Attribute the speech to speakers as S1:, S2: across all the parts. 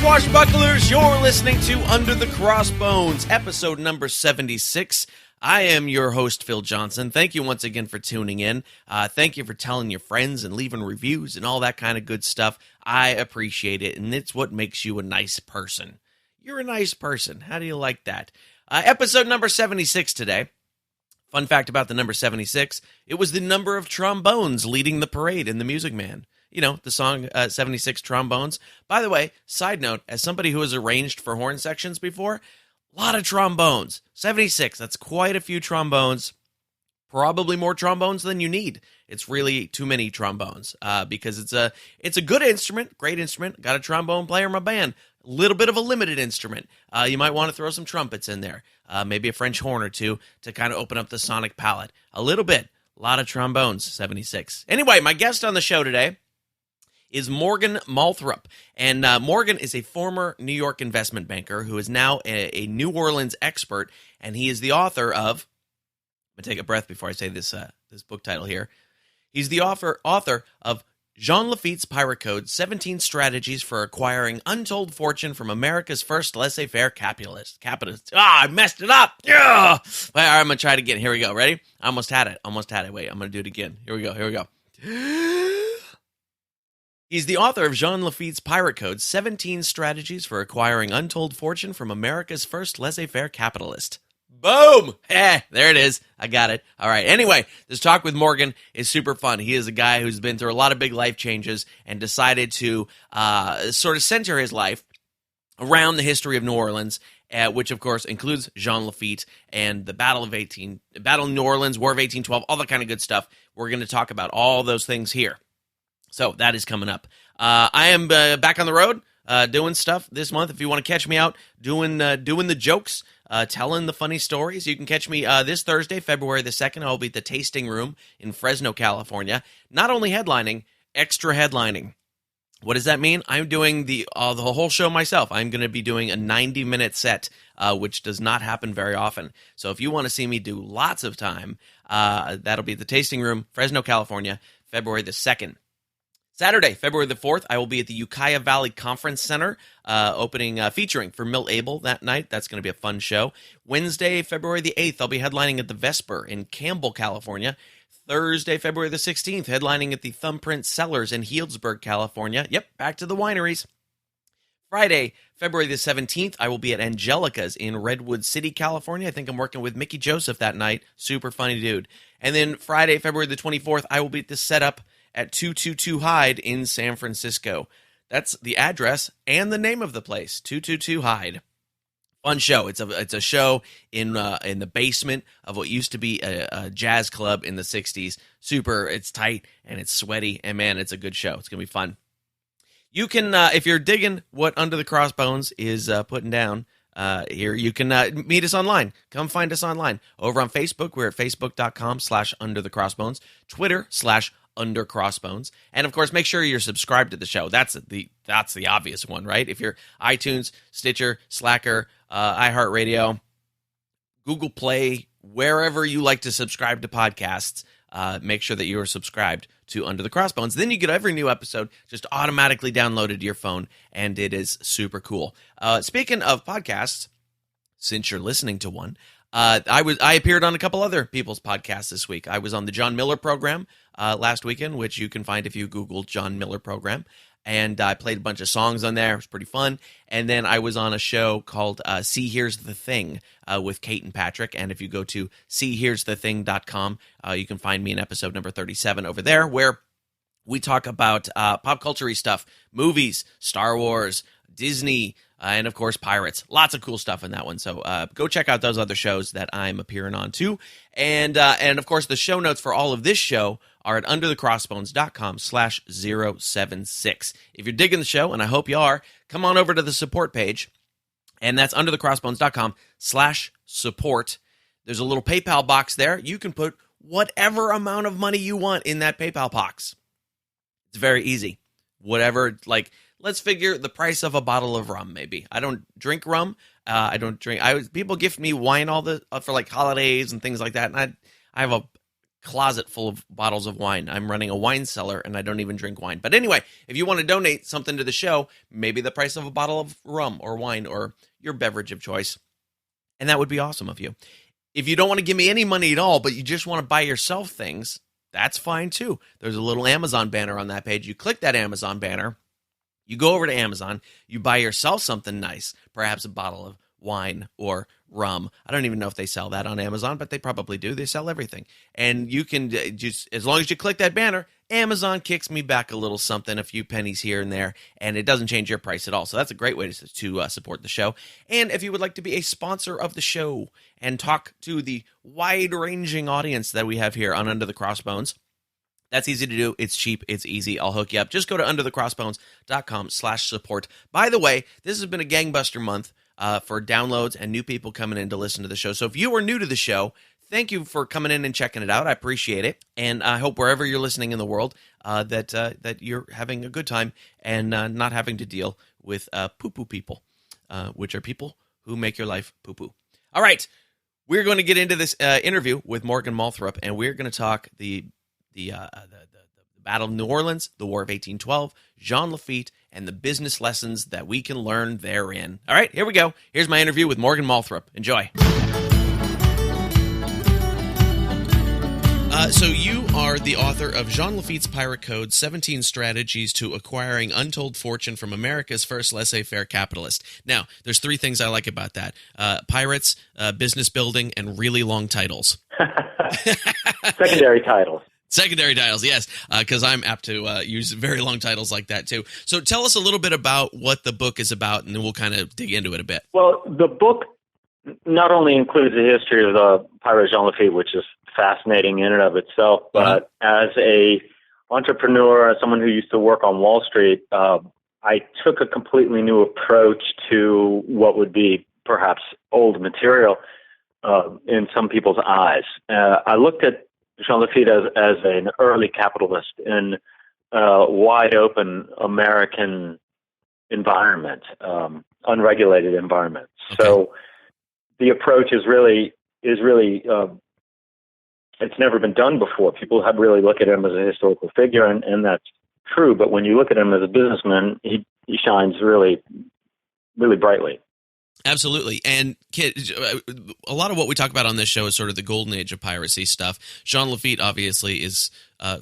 S1: Swashbucklers, you're listening to Under the Crossbones, episode number 76. I am your host, Phil Johnson. Thank you once again for tuning in. Thank you for telling your friends and leaving reviews and all that kind of good stuff. I appreciate it, and it's what makes you a nice person. You're a nice person. How do you like that? Episode number 76 today. Fun fact about the number 76, it was the number of trombones leading the parade in The Music Man. You know, the song 76 Trombones. By the way, side note, as somebody who has arranged for horn sections before, a lot of trombones. 76, that's quite a few trombones. Probably more trombones than you need. It's really too many trombones because it's a good instrument, great instrument. Got a trombone player in my band. A little bit of a limited instrument. You might want to throw some trumpets in there. Maybe a French horn or two to kind of open up the sonic palette. A little bit. A lot of trombones, 76. Anyway, my guest on the show today is Morgan Molthrop. And Morgan is a former New York investment banker who is now a New Orleans expert, and he is the author of, I'm going to take a breath before I say this book title here. He's the author of Jean Lafitte's Pirate Code, 17 Strategies for Acquiring Untold Fortune from America's First Laissez Fair Capitalist. I messed it up. Yeah. All right, I'm going to try it again. Here we go. Ready? I almost had it. Wait, I'm going to do it again. Here we go. He's the author of Jean Lafitte's Pirate Code, 17 Strategies for Acquiring Untold Fortune from America's First Laissez Fair Capitalist. Boom! There it is. I got it. All right. Anyway, this talk with Morgan is super fun. He is a guy who's been through a lot of big life changes and decided to sort of center his life around the history of New Orleans, which, of course, includes Jean Lafitte and the Battle of New Orleans, War of 1812, all that kind of good stuff. We're going to talk about all those things here. So that is coming up. I am back on the road doing stuff this month. If you want to catch me out doing the jokes, telling the funny stories, you can catch me this Thursday, February the 2nd. I'll be at the Tasting Room in Fresno, California. Not only headlining, extra headlining. What does that mean? I'm doing the whole show myself. I'm going to be doing a 90-minute set, which does not happen very often. So if you want to see me do lots of time, that'll be at the Tasting Room, Fresno, California, February the 2nd. Saturday, February the 4th, I will be at the Ukiah Valley Conference Center, featuring for Milt Abel that night. That's going to be a fun show. Wednesday, February the 8th, I'll be headlining at the Vesper in Campbell, California. Thursday, February the 16th, headlining at the Thumbprint Cellars in Healdsburg, California. Yep, back to the wineries. Friday, February the 17th, I will be at Angelica's in Redwood City, California. I think I'm working with Mickey Joseph that night. Super funny dude. And then Friday, February the 24th, I will be at the Setup at 222 Hyde in San Francisco. That's the address and the name of the place, 222 Hyde. Fun show. It's a show in the basement of what used to be a jazz club in the 60s. Super, it's tight and it's sweaty, and man, it's a good show. It's going to be fun. You can, if you're digging what Under the Crossbones is putting down here, you can meet us online. Come find us online. Over on Facebook, we're at facebook.com/underthecrossbones, Twitter /Under Crossbones, and of course, make sure you're subscribed to the show. That's the obvious one, right? If you're iTunes, Stitcher, Slacker, iHeartRadio, Google Play, wherever you like to subscribe to podcasts, make sure that you are subscribed to Under the Crossbones. Then you get every new episode just automatically downloaded to your phone, and it is super cool. Speaking of podcasts, since you're listening to one, I appeared on a couple other people's podcasts this week. I was on the John Miller program last weekend, which you can find if you Google John Miller program. And I played a bunch of songs on there. It was pretty fun. And then I was on a show called See Here's the Thing with Kate and Patrick. And if you go to seehere'sthething.com, you can find me in episode number 37 over there, where we talk about pop culture-y stuff, movies, Star Wars, Disney, and, of course, pirates. Lots of cool stuff in that one. So go check out those other shows that I'm appearing on, too. And of course, the show notes for all of this show are at underthecrossbones.com/076. If you're digging the show, and I hope you are, come on over to the support page. And that's underthecrossbones.com/support. There's a little PayPal box there. You can put whatever amount of money you want in that PayPal box. It's very easy. Whatever, like, let's figure the price of a bottle of rum, maybe. I don't drink rum. People gift me wine for like holidays and things like that. And I have a closet full of bottles of wine. I'm running a wine cellar, and I don't even drink wine. But anyway, if you want to donate something to the show, maybe the price of a bottle of rum or wine or your beverage of choice, and that would be awesome of you. If you don't want to give me any money at all, but you just want to buy yourself things, that's fine too. There's a little Amazon banner on that page. You click that Amazon banner, you go over to Amazon, you buy yourself something nice, perhaps a bottle of wine or rum. I don't even know if they sell that on Amazon, but they probably do. They sell everything. And you can just, as long as you click that banner, Amazon kicks me back a little something, a few pennies here and there, and it doesn't change your price at all. So that's a great way to support the show. And if you would like to be a sponsor of the show and talk to the wide-ranging audience that we have here on Under the Crossbones, that's easy to do. It's cheap. It's easy. I'll hook you up. Just go to underthecrossbones.com/support. By the way, this has been a gangbuster month for downloads and new people coming in to listen to the show. So if you are new to the show, thank you for coming in and checking it out. I appreciate it. And I hope wherever you're listening in the world that you're having a good time and not having to deal with poo-poo people, which are people who make your life poo-poo. All right. We're going to get into this interview with Morgan Molthrop, and we're going to talk the Battle of New Orleans, the War of 1812, Jean Lafitte, and the business lessons that we can learn therein. All right, here we go. Here's my interview with Morgan Molthrop. Enjoy. So you are the author of Jean Lafitte's Pirate Code, 17 Strategies to Acquiring Untold Fortune from America's First Laissez Fair Capitalist. Now, there's three things I like about that. Pirates, business building, and really long titles.
S2: Secondary titles.
S1: Secondary titles, yes, because I'm apt to use very long titles like that, too. So tell us a little bit about what the book is about, and then we'll kind of dig into it a bit.
S2: Well, the book not only includes the history of the pirate Jean Lafitte, which is fascinating in and of itself, but as a entrepreneur, as someone who used to work on Wall Street, I took a completely new approach to what would be perhaps old material in some people's eyes. I looked at Jean Lafitte as an early capitalist in a wide open American environment, unregulated environment. Okay. So the approach is really it's never been done before. People have really looked at him as a historical figure, and that's true. But when you look at him as a businessman, he shines really, really brightly.
S1: Absolutely. And a lot of what we talk about on this show is sort of the golden age of piracy stuff. Jean Lafitte obviously is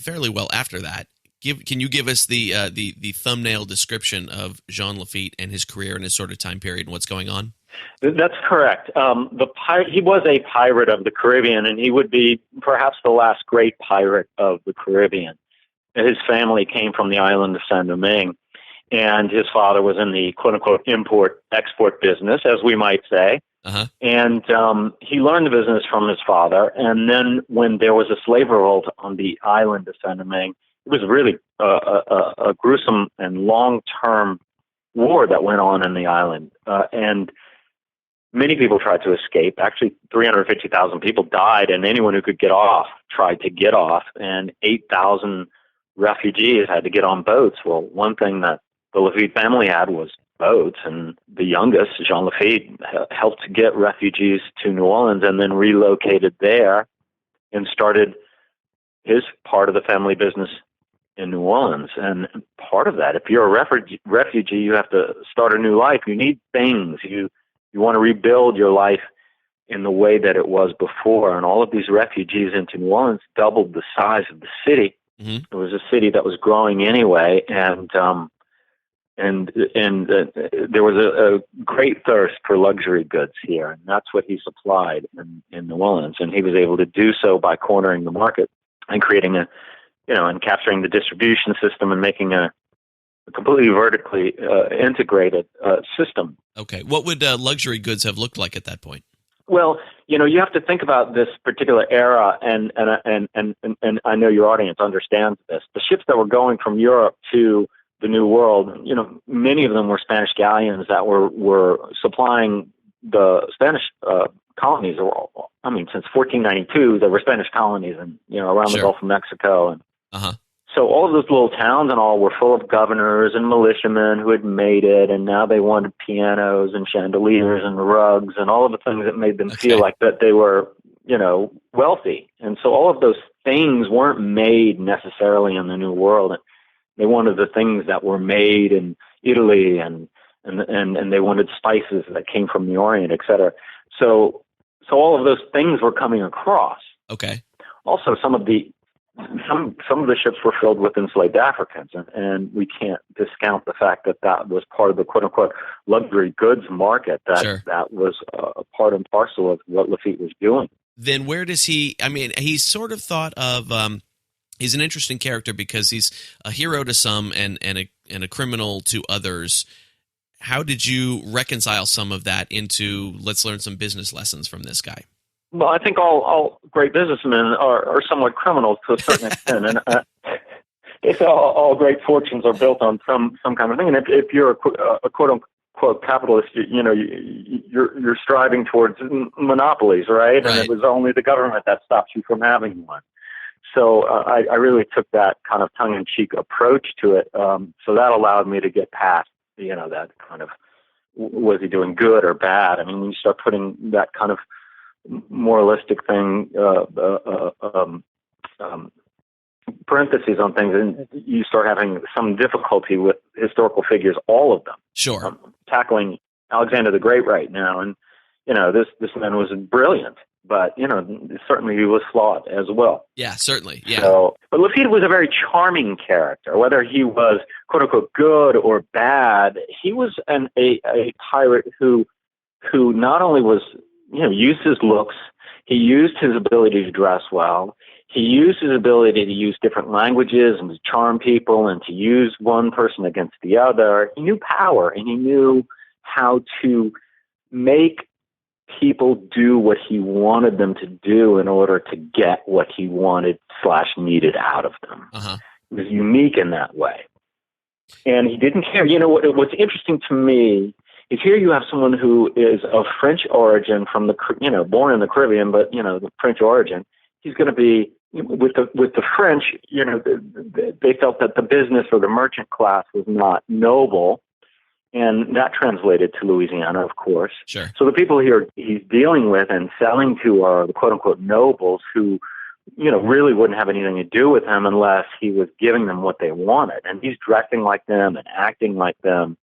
S1: fairly well after that. Can you give us the thumbnail description of Jean Lafitte and his career and his sort of time period and what's going on?
S2: That's correct. He was a pirate of the Caribbean, and he would be perhaps the last great pirate of the Caribbean. His family came from the island of Saint Domingue, and his father was in the quote-unquote import-export business, as we might say. Uh-huh. And he learned the business from his father. And then when there was a slave revolt on the island of Saint Domingue, it was really a gruesome and long-term war that went on in the island. And many people tried to escape. Actually, 350,000 people died, and anyone who could get off tried to get off. And 8,000 refugees had to get on boats. Well, one thing that the Lafitte family had was boats, and the youngest, Jean Lafitte, helped get refugees to New Orleans and then relocated there and started his part of the family business in New Orleans. And part of that, if you're a refugee, you have to start a new life. You need things. You want to rebuild your life in the way that it was before. And all of these refugees into New Orleans doubled the size of the city. Mm-hmm. It was a city that was growing anyway, and there was a great thirst for luxury goods here, and that's what he supplied in New Orleans. And he was able to do so by cornering the market and creating and capturing the distribution system and making a completely vertically integrated system. Okay,
S1: what would luxury goods have looked like at that point?
S2: Well, you have to think about this particular era, and I know your audience understands this. The ships that were going from Europe to the New World, many of them were Spanish galleons that were supplying the Spanish colonies. Since 1492, there were Spanish colonies, and around the Gulf of Mexico, and so all of those little towns and all were full of governors and militiamen who had made it, and now they wanted pianos and chandeliers and rugs and all of the things that made them feel like that they were, wealthy. And so all of those things weren't made necessarily in the New World. They wanted the things that were made in Italy, and they wanted spices that came from the Orient, et cetera. So all of those things were coming across.
S1: Okay.
S2: Also, some of the ships were filled with enslaved Africans, and we can't discount the fact that was part of the quote unquote luxury goods market. That was a part and parcel of what Lafitte was doing.
S1: Then where does he? I mean, he's sort of thought of. He's an interesting character because he's a hero to some and a criminal to others. How did you reconcile some of that into let's learn some business lessons from this guy?
S2: Well, I think all great businessmen are somewhat criminals to a certain extent, and it's all great fortunes are built on some kind of thing. And if you're a quote unquote capitalist, you're striving towards monopolies, right? And it was only the government that stops you from having one. So I really took that kind of tongue-in-cheek approach to it. So that allowed me to get past, that kind of, was he doing good or bad? I mean, when you start putting that kind of moralistic thing, parentheses on things, and you start having some difficulty with historical figures, all of them.
S1: Sure.
S2: Tackling Alexander the Great right now, and this man was brilliant, but certainly he was flawed as well.
S1: Yeah, certainly. Yeah.
S2: So, but Lafitte was a very charming character. Whether he was quote unquote good or bad, he was a pirate who not only was used his looks, he used his ability to dress well, he used his ability to use different languages and to charm people and to use one person against the other. He knew power, and he knew how to make people do what he wanted them to do in order to get what he wanted / needed out of them.
S1: Uh-huh.
S2: He was unique in that way. And he didn't care. What's interesting to me is here you have someone who is of French origin, from the born in the Caribbean, but the French origin. He's going to be with the French. They felt that the business or the merchant class was not noble, and that translated to Louisiana, of course.
S1: Sure.
S2: So the people he's dealing with and selling to are the quote unquote nobles who really wouldn't have anything to do with him unless he was giving them what they wanted, and he's dressing like them and acting like them.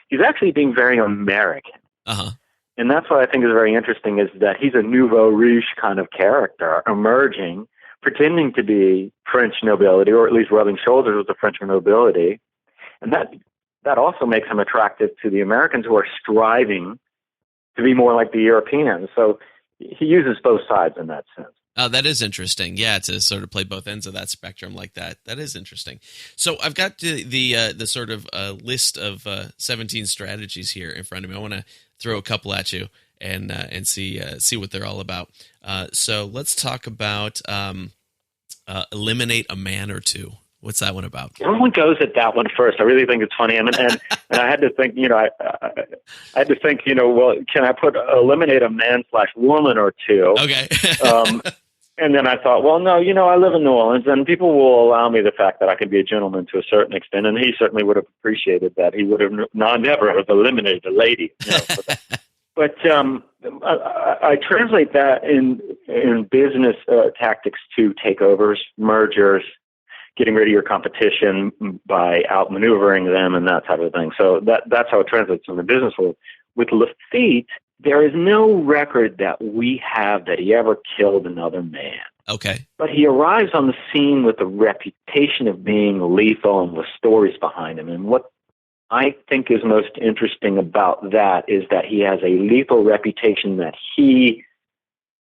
S2: He's actually being very American.
S1: Uh-huh.
S2: And that's what I think is very interesting, is that he's a nouveau riche kind of character emerging, pretending to be French nobility, or at least rubbing shoulders with the French nobility. And that also makes him attractive to the Americans who are striving to be more like the Europeans. So he uses both sides in that sense.
S1: Oh, that is interesting. Yeah, to sort of play both ends of that spectrum like that. That is interesting. So I've got the sort of list of 17 strategies here in front of me. I want to throw a couple at you and see what they're all about. So let's talk about eliminate a man or two. What's that one about?
S2: Everyone goes at that one first. I really think it's funny. And I had to think, I had to think, well, can I put eliminate a man / woman or two?
S1: Okay.
S2: And then I thought, well, no, I live in New Orleans, and people will allow me the fact that I can be a gentleman to a certain extent. And he certainly would have appreciated that. He would have never have eliminated a lady. But I translate that in business tactics to takeovers, mergers, getting rid of your competition by outmaneuvering them and that type of thing. So that's how it translates in the business world. With Lafitte, there is no record that we have that he ever killed another man.
S1: Okay.
S2: But he arrives on the scene with a reputation of being lethal and with stories behind him. And what I think is most interesting about that is that he has a lethal reputation that he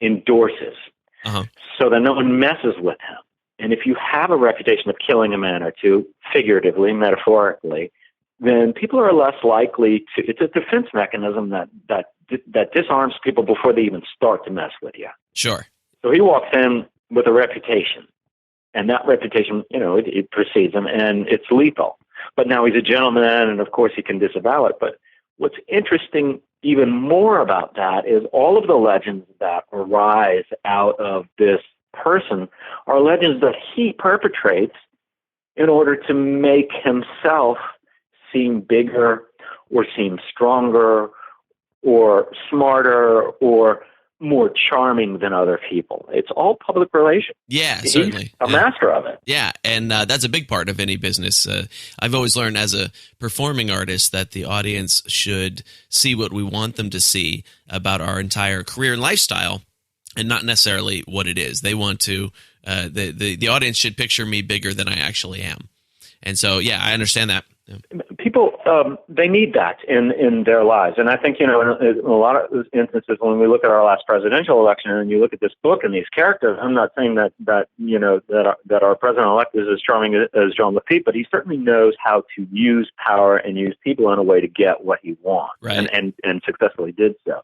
S2: endorses, so that no one messes with him. And if you have a reputation of killing a man or two, figuratively, metaphorically, then people are less likely to. It's a defense mechanism that disarms people before they even start to mess with you.
S1: Sure.
S2: So he walks in with a reputation, and that reputation, it precedes him, and it's lethal. But now he's a gentleman, and of course he can disavow it. But what's interesting even more about that is all of the legends that arise out of this person are legends that he perpetrates in order to make himself seem bigger or seem stronger or smarter or more charming than other people. It's all public relations.
S1: Yeah,
S2: He's
S1: certainly.
S2: a master of it.
S1: Yeah, and that's a big part of any business. I've always learned as a performing artist that the audience should see what we want them to see about our entire career and lifestyle, and not necessarily what it is. They want to the audience should picture me bigger than I actually am. And so, yeah, I understand that.
S2: People, they need that in their lives. And I think, in a lot of instances, when we look at our last presidential election and you look at this book and these characters, I'm not saying that our president-elect is as charming as John Lafitte, but he certainly knows how to use power and use people in a way to get what he wants,
S1: right.
S2: and successfully did so.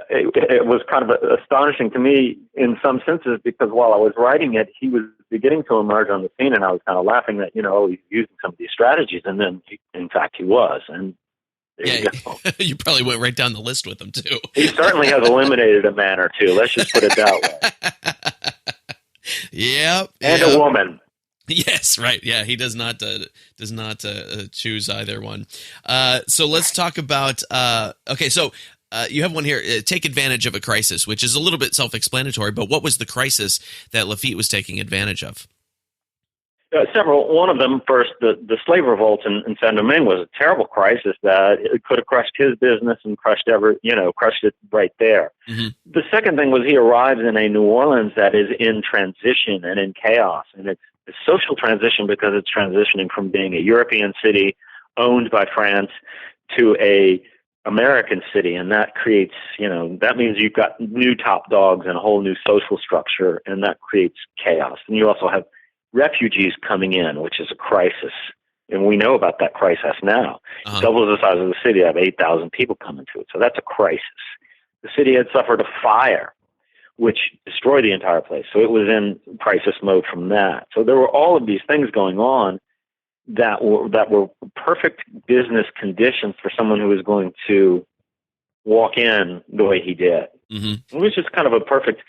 S2: It was kind of astonishing to me in some senses, because while I was writing it, he was beginning to emerge on the scene, and I was kind of laughing that, he's using some of these strategies, and then, in fact, he was. And there you go.
S1: You probably went right down the list with him, too.
S2: He certainly has eliminated a man or two. Let's just put it that way.
S1: Yep.
S2: And a woman.
S1: Yes, right. Yeah, he does not choose either one. So let's talk about. Okay, so. You have one here, take advantage of a crisis, which is a little bit self-explanatory, but what was the crisis that Lafitte was taking advantage of?
S2: Several. One of them, first, the slave revolt in Saint-Domingue was a terrible crisis that it could have crushed his business and crushed it right there. Mm-hmm. The second thing was he arrives in a New Orleans that is in transition and in chaos, and it's a social transition because it's transitioning from being a European city owned by France to a American city, and that creates, that means you've got new top dogs and a whole new social structure, and that creates chaos. And you also have refugees coming in, which is a crisis, and we know about that crisis now. Uh-huh. It doubles the size of the city. I have 8,000 people coming to it, so that's a crisis. The city had suffered a fire, which destroyed the entire place, so it was in crisis mode from that. So there were all of these things going on that were perfect business conditions for someone who was going to walk in the way he did. Mm-hmm. It was just kind of a perfect.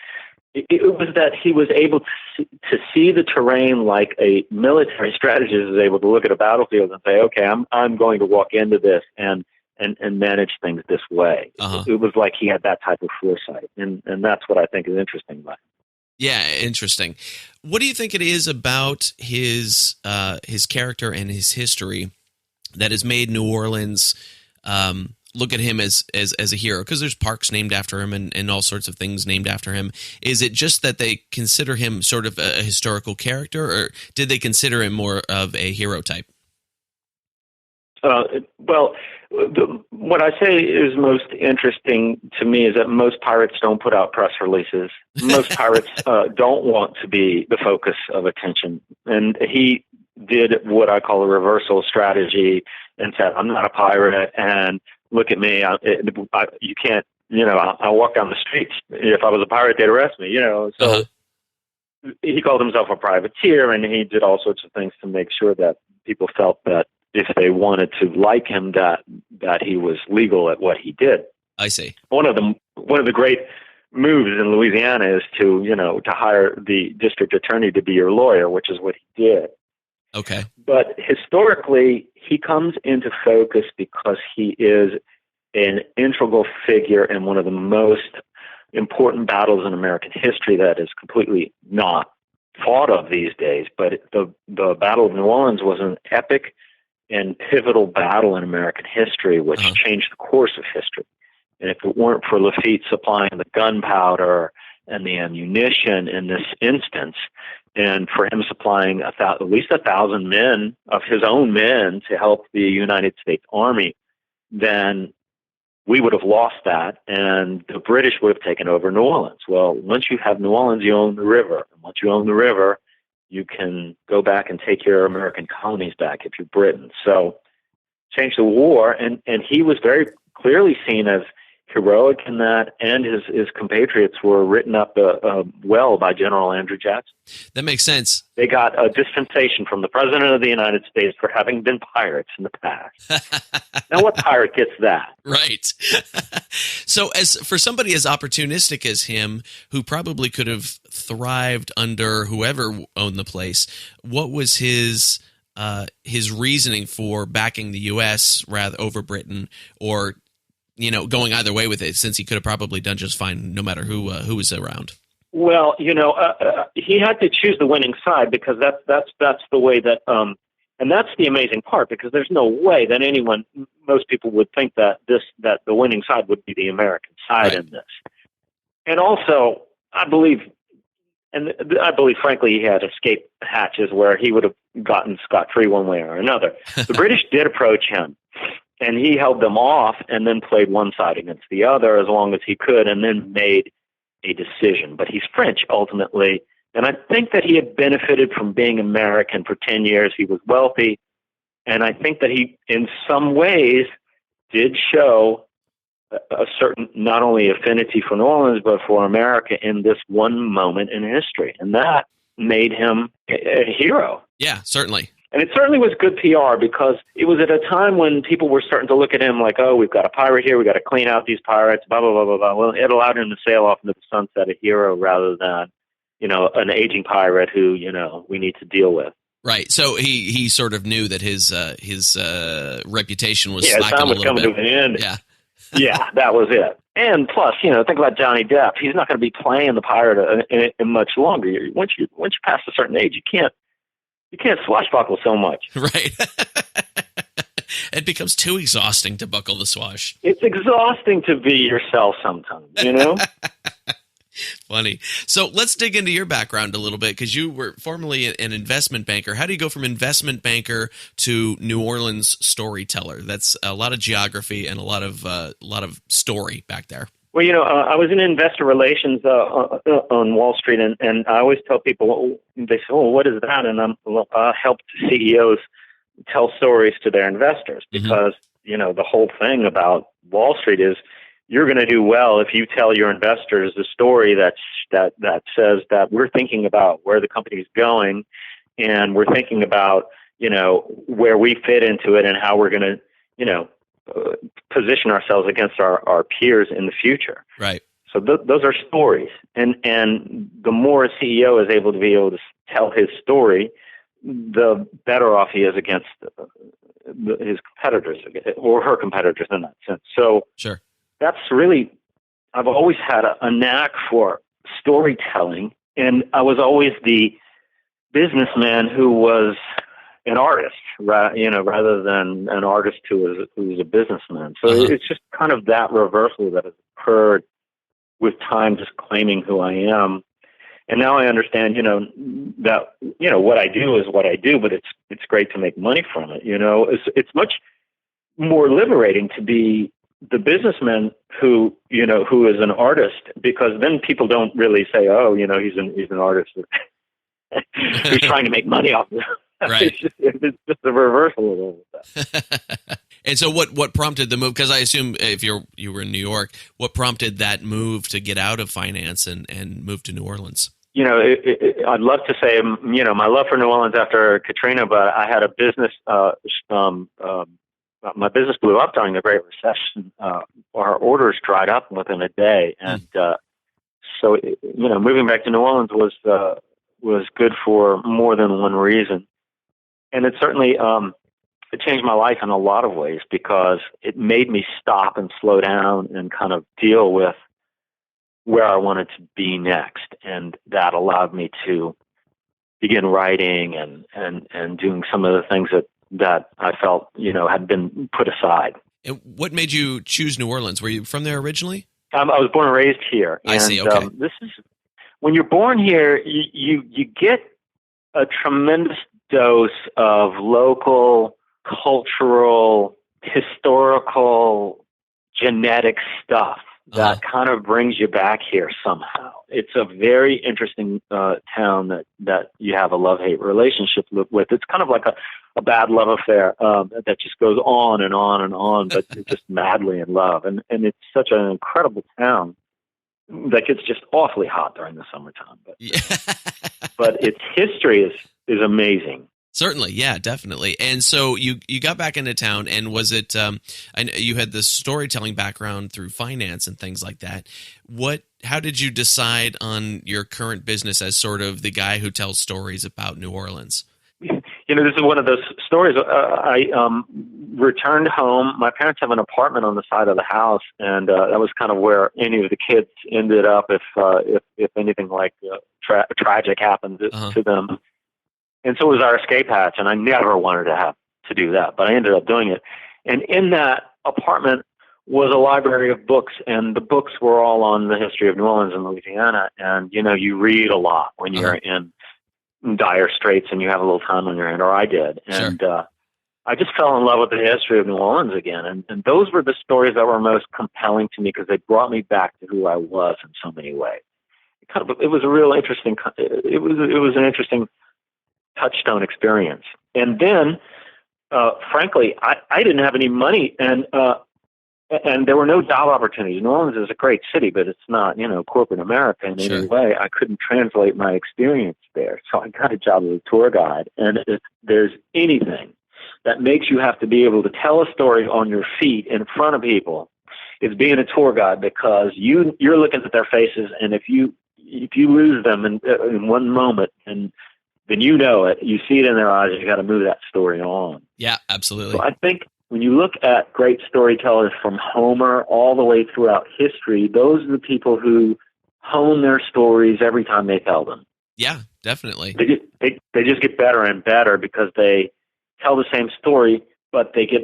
S2: It was that he was able to see the terrain like a military strategist is able to look at a battlefield and say, "Okay, I'm going to walk into this and manage things this way." Uh-huh. It was like he had that type of foresight, and that's what I think is interesting about him.
S1: Yeah, interesting. What do you think it is about his character and his history that has made New Orleans look at him as a hero? Because there's parks named after him and all sorts of things named after him. Is it just that they consider him sort of a historical character, or did they consider him more of a hero type?
S2: Well, what I say is most interesting to me is that most pirates don't put out press releases. Most pirates don't want to be the focus of attention. And he did what I call a reversal strategy and said, "I'm not a pirate, and look at me. You can't, I'll walk down the streets. If I was a pirate, they'd arrest me, So uh-huh. He called himself a privateer, and he did all sorts of things to make sure that people felt that if they wanted to like him, that he was legal at what he did.
S1: I see.
S2: One of the great moves in Louisiana is to hire the district attorney to be your lawyer, which is what he did.
S1: Okay.
S2: But historically, he comes into focus because he is an integral figure in one of the most important battles in American history that is completely not thought of these days. But the Battle of New Orleans was an epic and pivotal battle in American history, which uh-huh. changed the course of history. And if it weren't for Lafitte supplying the gunpowder and the ammunition in this instance, and for him supplying at least 1,000 men of his own men to help the United States Army, then we would have lost that, and the British would have taken over New Orleans. Well, once you have New Orleans, you own the river. And once you own the river, you can go back and take your American colonies back if you're Britain. So change the war, and he was very clearly seen as heroic in that, and his compatriots were written up well by General Andrew Jackson.
S1: That makes sense.
S2: They got a dispensation from the President of the United States for having been pirates in the past. Now, what pirate gets that?
S1: Right. So as for somebody as opportunistic as him, who probably could have thrived under whoever owned the place, what was his reasoning for backing the U.S. rather over Britain, or going either way with it, since he could have probably done just fine no matter who was around.
S2: Well, he had to choose the winning side because that's the way that, and that's the amazing part, because there's no way that most people would think that the winning side would be the American side in this. And also, I believe, frankly, he had escape hatches where he would have gotten scot-free one way or another. The British did approach him, and he held them off and then played one side against the other as long as he could, and then made a decision. But he's French ultimately, and I think that he had benefited from being American for 10 years. He was wealthy, and I think that he, in some ways, did show a certain, not only affinity for New Orleans, but for America in this one moment in history. And that made him a hero.
S1: Yeah, certainly.
S2: And it certainly was good PR, because it was at a time when people were starting to look at him like, oh, we've got a pirate here, we've got to clean out these pirates, blah, blah, blah, blah, blah. Well, it allowed him to sail off into the sunset, a hero, rather than, an aging pirate who, we need to deal with.
S1: Right. So he sort of knew that his reputation was
S2: slacking
S1: a little bit.
S2: Yeah, coming to an end.
S1: Yeah.
S2: Yeah, that was it. And plus, think about Johnny Depp. He's not going to be playing the pirate in much longer. Once you pass a certain age, you can't swashbuckle so much.
S1: Right. It becomes too exhausting to buckle the swash.
S2: It's exhausting to be yourself sometimes,
S1: Funny. So let's dig into your background a little bit, because you were formerly an investment banker. How do you go from investment banker to New Orleans storyteller? That's a lot of geography and a lot of story back there.
S2: Well, I was in investor relations on Wall Street, and I always tell people, they say, "Oh, what is that?" And I help CEOs tell stories to their investors, because the whole thing about Wall Street is you're going to do well if you tell your investors the story that says that we're thinking about where the company's going, and we're thinking about where we fit into it and how we're going to position ourselves against our peers in the future.
S1: Right.
S2: So those are stories, and the more a CEO is able to tell his story, the better off he is against his competitors, or her competitors in that sense. So
S1: sure.
S2: That's really, I've always had a knack for storytelling, and I was always the businessman who was an artist, rather than an artist who was a businessman. So it's just kind of that reversal that has occurred with time, just claiming who I am. And now I understand, that, what I do is what I do, but it's great to make money from it. It's much more liberating to be the businessman who is an artist, because then people don't really say, oh, he's an artist who's trying to make money off of it.
S1: Right.
S2: It's just a reversal of all of that.
S1: And so what prompted the move? Because I assume if you were in New York, what prompted that move to get out of finance and move to New Orleans?
S2: I'd love to say, my love for New Orleans after Katrina, but I had a business, my business blew up during the Great Recession. Our orders dried up within a day. And so moving back to New Orleans was good for more than one reason. And it certainly it changed my life in a lot of ways, because it made me stop and slow down and kind of deal with where I wanted to be next. And that allowed me to begin writing and doing some of the things that I felt, had been put aside.
S1: And what made you choose New Orleans? Were you from there originally?
S2: I was born and raised here.
S1: I see. Okay.
S2: This is, when you're born here, you get a tremendous dose of local, cultural, historical, genetic stuff that kind of brings you back here somehow. It's a very interesting town that you have a love-hate relationship with. It's kind of like a bad love affair that just goes on and on and on, but you're just madly in love. And it's such an incredible town that gets just awfully hot during the summertime. But its history is amazing.
S1: Certainly, yeah, definitely. And so you got back into town, and was it? I know you had this storytelling background through finance and things like that. How did you decide on your current business as sort of the guy who tells stories about New Orleans?
S2: This is one of those stories. I returned home. My parents have an apartment on the side of the house, and that was kind of where any of the kids ended up if anything like tragic happened to them. And so it was our escape hatch, and I never wanted to have to do that, but I ended up doing it. And in that apartment was a library of books, and the books were all on the history of New Orleans and Louisiana. And, you read a lot when you're in dire straits and you have a little time on your hand, or I did. And I just fell in love with the history of New Orleans again. And those were the stories that were most compelling to me because they brought me back to who I was in so many ways. It was a real interesting, it was an interesting touchstone experience. And then, frankly, I didn't have any money, and there were no job opportunities. New Orleans is a great city, but it's not, corporate America in any way. I couldn't translate my experience there. So I got a job as a tour guide. And if there's anything that makes you have to be able to tell a story on your feet in front of people, it's being a tour guide, because you're looking at their faces, and if you lose them in one moment, and then you see it in their eyes, you got to move that story on.
S1: Yeah, absolutely.
S2: So I think when you look at great storytellers from Homer all the way throughout history, those are the people who hone their stories every time they tell them.
S1: Yeah, definitely.
S2: They just get better and better because they tell the same story, but they get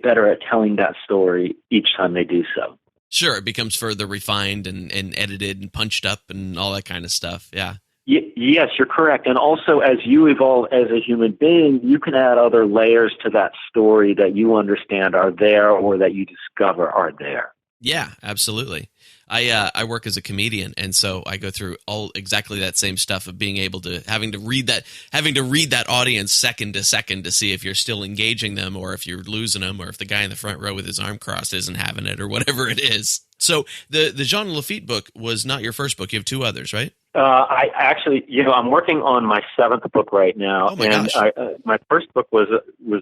S2: better at telling that story each time they do so.
S1: Sure, it becomes further refined and edited and punched up and all that kind of stuff. Yeah.
S2: Yes, you're correct. And also, as you evolve as a human being, you can add other layers to that story that you understand are there or that you discover are there.
S1: Yeah, absolutely. I work as a comedian, and so I go through exactly that same stuff of being able to having to read that audience second to second to see if you're still engaging them or if you're losing them or if the guy in the front row with his arm crossed isn't having it or whatever it is. So the Jean Lafitte book was not your first book. You have two others, right?
S2: I actually, I'm working on my seventh book right now.
S1: Oh my gosh.
S2: My first book was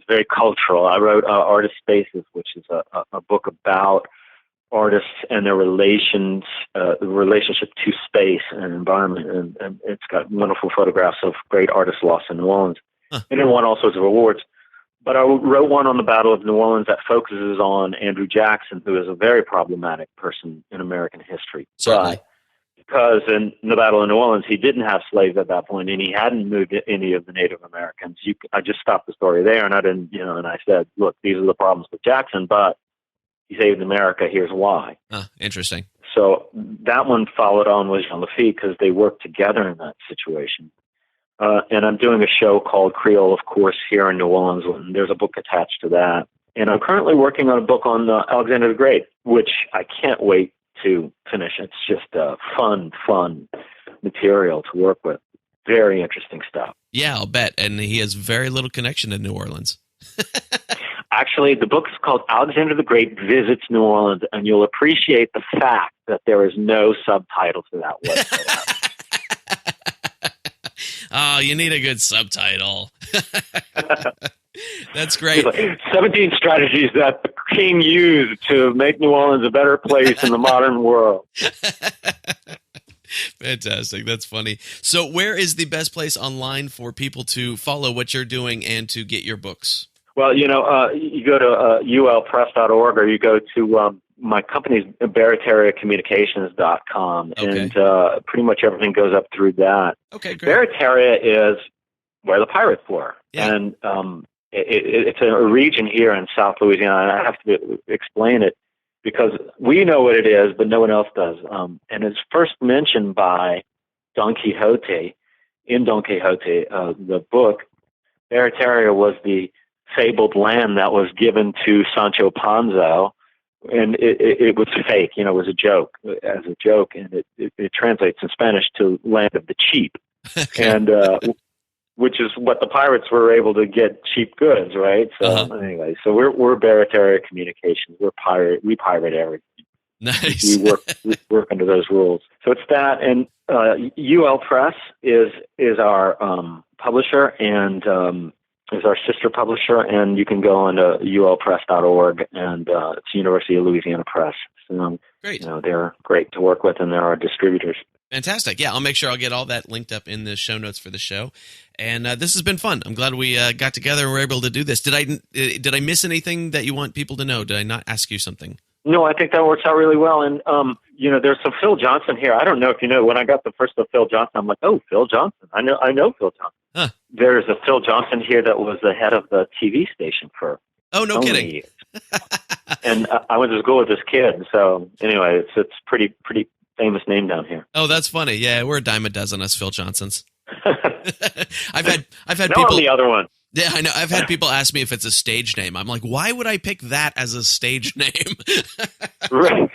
S2: very cultural. I wrote Artist Spaces, which is a book about artists and their relationship to space and environment, and it's got wonderful photographs of great artists lost in New Orleans, and it won all sorts of awards. But I wrote one on the Battle of New Orleans that focuses on Andrew Jackson, who is a very problematic person in American history.
S1: Certainly.
S2: Because in the Battle of New Orleans, he didn't have slaves at that point, and he hadn't moved any of the Native Americans. I just stopped the story there, and I didn't, and I said, look, these are the problems with Jackson, but he saved America. Here's why.
S1: Interesting.
S2: So that one followed on with Jean Lafitte because they worked together in that situation. And I'm doing a show called Creole, of course, here in New Orleans. And there's a book attached to that. And I'm currently working on a book on Alexander the Great, which I can't wait to finish. It's just fun material to work with. Very interesting stuff.
S1: Yeah, I'll bet. And he has very little connection to New Orleans.
S2: Actually, the book is called Alexander the Great Visits New Orleans, and you'll appreciate the fact that there is no subtitle to that whatsoever.
S1: Oh, you need a good subtitle. That's great.
S2: 17 strategies that the king used to make New Orleans a better place in the modern world.
S1: Fantastic. That's funny. So where is the best place online for people to follow what you're doing and to get your books?
S2: Well, you go to ulpress.org, or you go to my company's baratariacommunications.com,
S1: okay.
S2: And pretty much everything goes up through that.
S1: Okay, great.
S2: Barataria is where the pirates were,
S1: yeah.
S2: And it's a region here in South Louisiana. And I have to explain it because we know what it is, but no one else does. And it's first mentioned by Don Quixote in Don Quixote, the book. Barataria was the fabled land that was given to Sancho Panza, and it was fake. It was a joke, and it translates in Spanish to land of the cheap,
S1: Okay.
S2: and which is what the pirates were able to get cheap goods, right? So anyway, so we're Barataria Communications. We pirate everything.
S1: Nice.
S2: We work under those rules. So it's that, and UL Press is our publisher, and is our sister publisher, and you can go on to ulpress.org, and it's University of Louisiana Press. So,
S1: Great.
S2: They're great to work with, and they're our distributors.
S1: Fantastic. Yeah, I'll make sure I'll get all that linked up in the show notes for the show. And this has been fun. I'm glad we got together and were able to do this. Did I miss anything that you want people to know? Did I not ask you something?
S2: No, I think that works out really well. And, there's some Phil Johnson here. I don't know if you know, when I got the first of Phil Johnson, I'm like, oh, Phil Johnson. I know Phil Johnson.
S1: Huh.
S2: There's a Phil Johnson here that was the head of the TV station for
S1: no kidding.
S2: years. And I went to school with this kid. So anyway, it's pretty famous name down here.
S1: Oh, that's funny. Yeah, we're a dime a dozen, us Phil Johnsons. I've had
S2: no,
S1: people.
S2: I'm the other one.
S1: Yeah, I know. I've had people ask me if it's a stage name. I'm like, why would I pick that as a stage name?
S2: Right.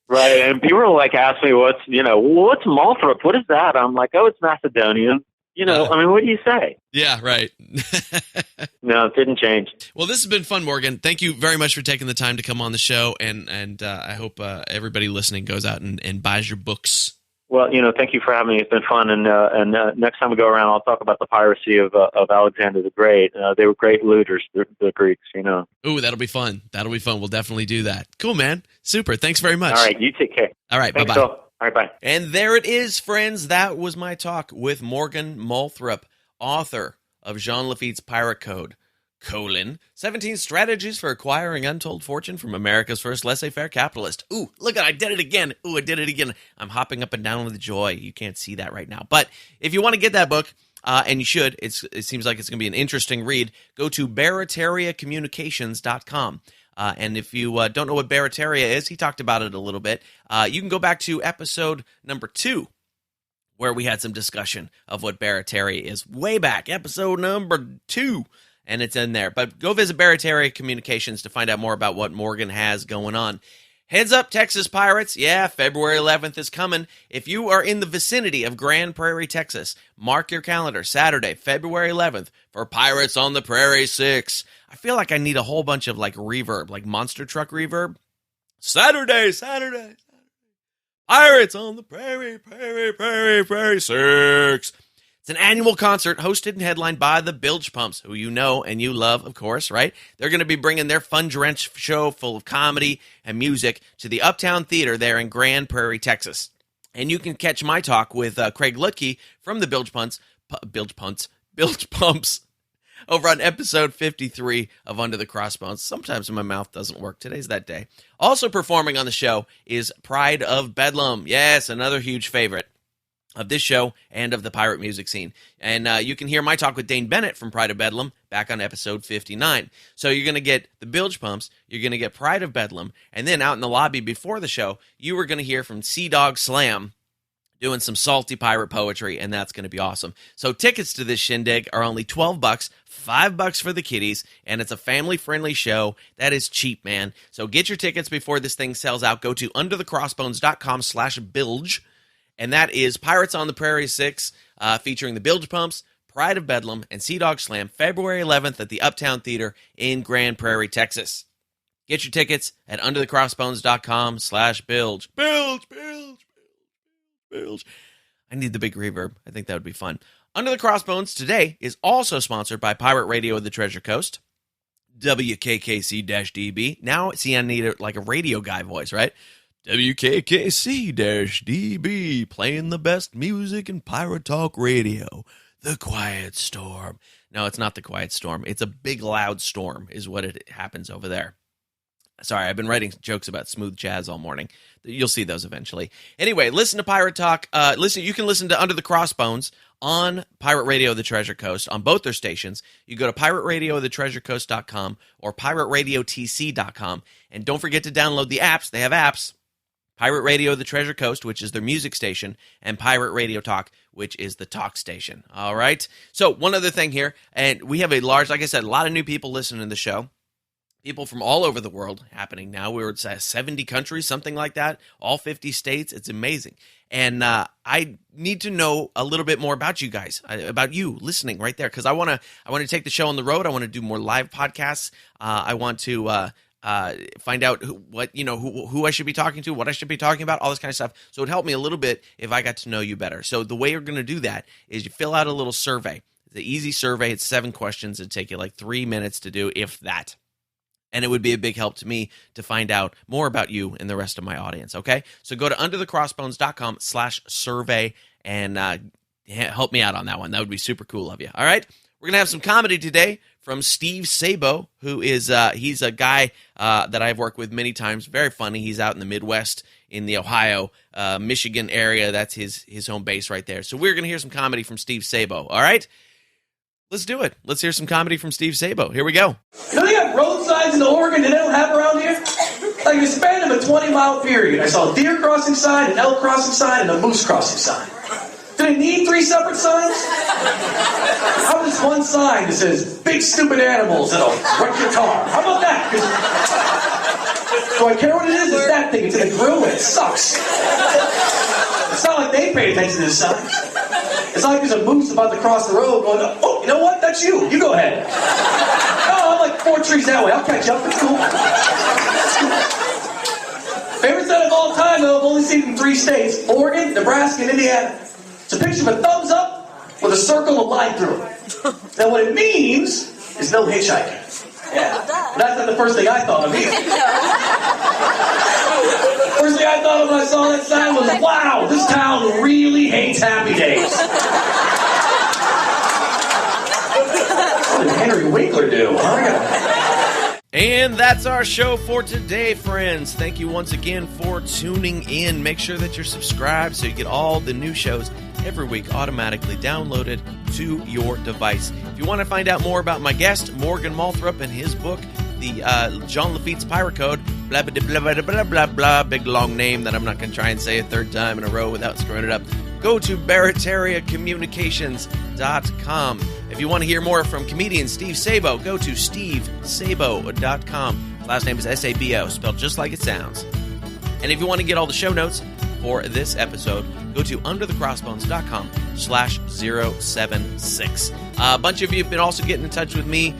S2: Right. And people like ask me what's Molthrop? What is that? I'm like, oh, it's Macedonian. What do you say?
S1: Yeah, right.
S2: No, it didn't change.
S1: Well, this has been fun, Morgan. Thank you very much for taking the time to come on the show, and I hope everybody listening goes out and buys your books.
S2: Well, thank you for having me. It's been fun, and next time we go around, I'll talk about the piracy of Alexander the Great. They were great looters, the Greeks.
S1: Ooh, that'll be fun. We'll definitely do that. Cool, man. Super. Thanks very much.
S2: All right, you take care.
S1: All right,
S2: thanks,
S1: bye-bye.
S2: Phil. All right, bye.
S1: And there it is, friends. That was my talk with Morgan Molthrop, author of Jean Lafitte's Pirate Code, 17 Strategies for Acquiring Untold Fortune from America's First Laissez Fair Capitalist. Ooh, look, I did it again. Ooh, I did it again. I'm hopping up and down with joy. You can't see that right now. But if you want to get that book, and you should, it seems like it's going to be an interesting read, go to baratariacommunications.com. And if you don't know what Barataria is, he talked about it a little bit. You can go back to episode number 2, where we had some discussion of what Barataria is. Way back, episode number 2, and it's in there. But go visit Barataria Communications to find out more about what Morgan has going on. Heads up, Texas Pirates. Yeah, February 11th is coming. If you are in the vicinity of Grand Prairie, Texas, mark your calendar, Saturday, February 11th, for Pirates on the Prairie 6. I feel like I need a whole bunch of reverb, like monster truck reverb. Saturday. Pirates on the Prairie 6. It's an annual concert hosted and headlined by the Bilge Pumps, who you know and you love, of course, right? They're going to be bringing their fun-drenched show full of comedy and music to the Uptown Theater there in Grand Prairie, Texas. And you can catch my talk with Craig Lutke from the Bilge Pumps over on episode 53 of Under the Crossbones. Sometimes my mouth doesn't work. Today's that day. Also performing on the show is Pride of Bedlam. Yes, another huge favorite of this show and of the pirate music scene. And you can hear my talk with Dane Bennett from Pride of Bedlam back on episode 59. So you're going to get the Bilge Pumps, you're going to get Pride of Bedlam, and then out in the lobby before the show, you were going to hear from Sea Dog Slam doing some salty pirate poetry, and that's going to be awesome. So tickets to this shindig are only $12, $5 for the kiddies, and it's a family-friendly show. That is cheap, man. So get your tickets before this thing sells out. Go to underthecrossbones.com/bilge. And that is Pirates on the Prairie 6, featuring the Bilge Pumps, Pride of Bedlam, and Sea Dog Slam, February 11th at the Uptown Theater in Grand Prairie, Texas. Get your tickets at underthecrossbones.com/bilge. Bilge. I need the big reverb. I think that would be fun. Under the Crossbones today is also sponsored by Pirate Radio of the Treasure Coast, WKKC-DB. Now, see, I need a radio guy voice, right? WKKC-DB, playing the best music in pirate talk radio. The Quiet Storm. No, it's not the Quiet Storm. It's a big, loud storm is what it happens over there. Sorry, I've been writing jokes about smooth jazz all morning. You'll see those eventually. Anyway, listen to Pirate Talk. You can listen to Under the Crossbones on Pirate Radio of the Treasure Coast on both their stations. You go to pirateradioofthetreasurecoast.com or pirateradiotc.com. And don't forget to download the apps. They have apps. Pirate Radio of the Treasure Coast, which is their music station, and Pirate Radio Talk, which is the talk station. All right? So one other thing here, and we have a lot of new people listening to the show. People from all over the world happening now. We're at 70 countries, something like that, all 50 states. It's amazing. And I need to know a little bit more about you guys, about you listening right there, because I want to take the show on the road. I want to do more live podcasts. I want to find out who I should be talking to, what I should be talking about, all this kind of stuff. So it would help me a little bit if I got to know you better. So the way you're going to do that is you fill out a little survey. It's an easy survey. It's 7 questions. It'd take you 3 minutes to do, if that. And it would be a big help to me to find out more about you and the rest of my audience, okay? So go to underthecrossbones.com/survey and help me out on that one. That would be super cool of you, all right? We're going to have some comedy today from Steve Sabo, who is he's a guy that I've worked with many times. Very funny. He's out in the Midwest in the Ohio, Michigan area. That's his home base right there. So we're going to hear some comedy from Steve Sabo, all right? Let's do it. Let's hear some comedy from Steve Sabo. Here we go.
S3: You know they have road signs in Oregon that they don't have around here? Like in the span of a 20-mile period, I saw a deer crossing sign, an elk crossing sign, and a moose crossing sign. Do they need 3 separate signs? How about just one sign that says, big stupid animals that'll wreck your car? How about that? Do I care what it is? It's that thing. It's in a grill and it sucks. It's not like they pay attention to this sign. It's not like there's a moose about to cross the road going, oh, you know what? That's you. You go ahead. No, I'm like 4 trees that way. I'll catch up. It's cool. Favorite set of all time, though, I've only seen it in 3 states. Oregon, Nebraska, and Indiana. It's a picture of a thumbs up with a circle of line through it. Now, what it means is no hitchhiking. Yeah. But that's not the first thing I thought of either. First thing I thought of when I saw that sign was, wow, this town really hates Happy Days. What did Henry Winkler do?
S1: And that's our show for today, friends. Thank you once again for tuning in. Make sure that you're subscribed so you get all the new shows every week automatically downloaded to your device. If you want to find out more about my guest, Morgan Molthrop, and his book, the John Lafitte's Pirate Code, blah, blah, blah, blah, blah, blah, blah, big long name that I'm not going to try and say a 3rd time in a row without screwing it up, go to baratariacommunications.com. If you want to hear more from comedian Steve Sabo, go to stevesabo.com. Last name is S-A-B-O, spelled just like it sounds. And if you want to get all the show notes for this episode, go to underthecrossbones.com/076. A bunch of you have been also getting in touch with me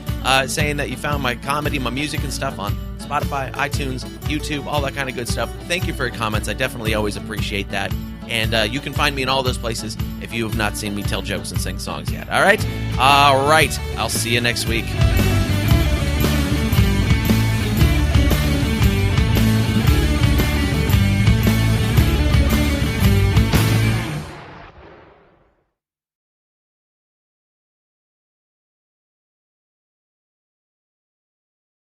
S1: saying that you found my comedy, my music and stuff on Spotify, iTunes, YouTube, all that kind of good stuff. Thank you for your comments. I definitely always appreciate that. And you can find me in all those places if you have not seen me tell jokes and sing songs yet. All right? All right. I'll see you next week.